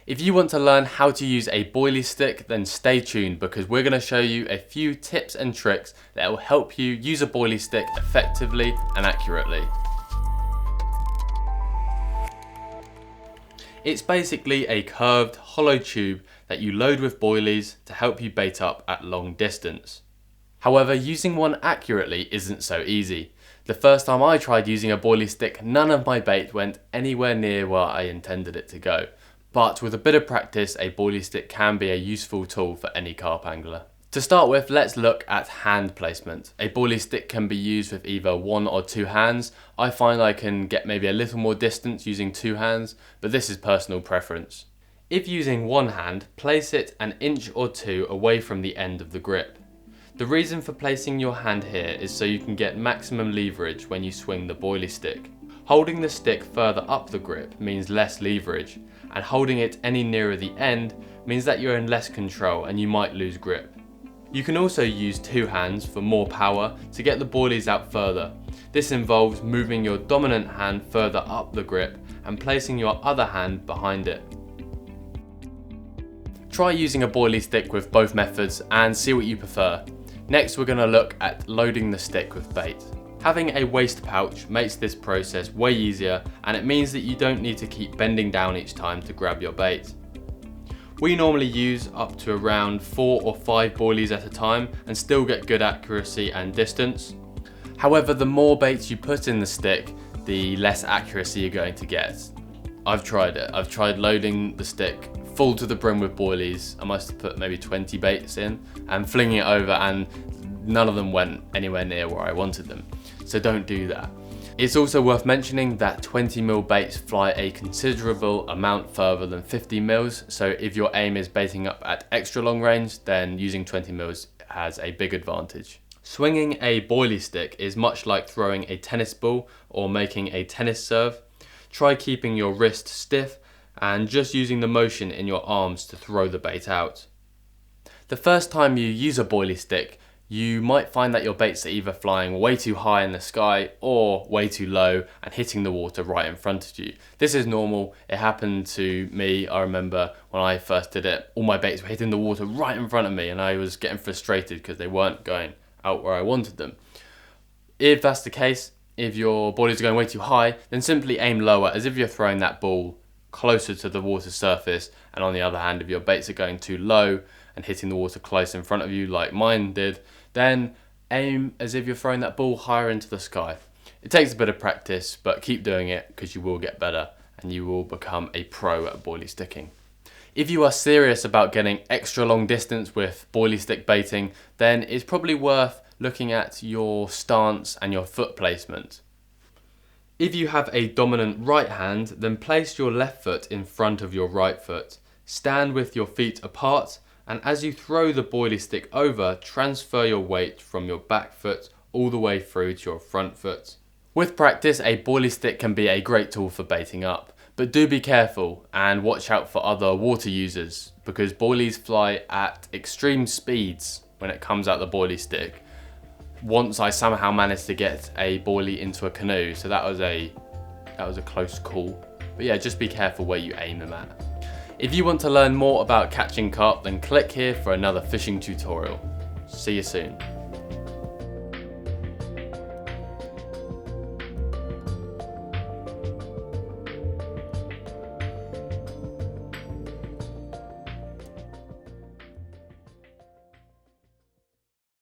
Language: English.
If you want to learn how to use a boilie stick, then stay tuned because we're going to show you a few tips and tricks that will help you use a boilie stick effectively and accurately. It's basically a curved, hollow tube that you load with boilies to help you bait up at long distance. However, using one accurately isn't so easy. The first time I tried using a boilie stick, none of my bait went anywhere near where I intended it to go. But with a bit of practice, a boilie stick can be a useful tool for any carp angler. To start with, let's look at hand placement. A boilie stick can be used with either one or two hands. I find I can get maybe a little more distance using two hands, but this is personal preference. If using one hand, place it an inch or two away from the end of the grip. The reason for placing your hand here is so you can get maximum leverage when you swing the boilie stick. Holding the stick further up the grip means less leverage, and holding it any nearer the end means that you're in less control and you might lose grip. You can also use two hands for more power to get the boilies out further. This involves moving your dominant hand further up the grip and placing your other hand behind it. Try using a boilie stick with both methods and see what you prefer. Next, we're going to look at loading the stick with bait. Having a waste pouch makes this process way easier, and it means that you don't need to keep bending down each time to grab your bait. We normally use up to around 4 or 5 boilies at a time and still get good accuracy and distance. However, the more baits you put in the stick, the less accuracy you're going to get. I've tried it. I've tried loading the stick full to the brim with boilies. I must have put maybe 20 baits in and flinging it over, and none of them went anywhere near where I wanted them. So don't do that. It's also worth mentioning that 20mm baits fly a considerable amount further than 50mm, so if your aim is baiting up at extra long range, then using 20mm has a big advantage. Swinging a boilie stick is much like throwing a tennis ball or making a tennis serve. Try keeping your wrist stiff and just using the motion in your arms to throw the bait out. The first time you use a boilie stick, you might find that your baits are either flying way too high in the sky or way too low and hitting the water right in front of you. This is normal. It happened to me. I remember when I first did it, all my baits were hitting the water right in front of me and I was getting frustrated because they weren't going out where I wanted them. If that's the case, if your boilies are going way too high, then simply aim lower as if you're throwing that ball closer to the water surface, and on the other hand, if your baits are going too low and hitting the water close in front of you like mine did, then aim as if you're throwing that ball higher into the sky. It takes a bit of practice, but keep doing it because you will get better and you will become a pro at boilie sticking. If you are serious about getting extra long distance with boilie stick baiting, then it's probably worth looking at your stance and your foot placement. If you have a dominant right hand, then place your left foot in front of your right foot. Stand with your feet apart, and as you throw the boilie stick over, transfer your weight from your back foot all the way through to your front foot. With practice, a boilie stick can be a great tool for baiting up, but do be careful and watch out for other water users because boilies fly at extreme speeds when it comes out the boilie stick. Once I somehow managed to get a boilie into a canoe, so that was a close call. But yeah, just be careful where you aim them at. If you want to learn more about catching carp, then click here for another fishing tutorial. See you soon.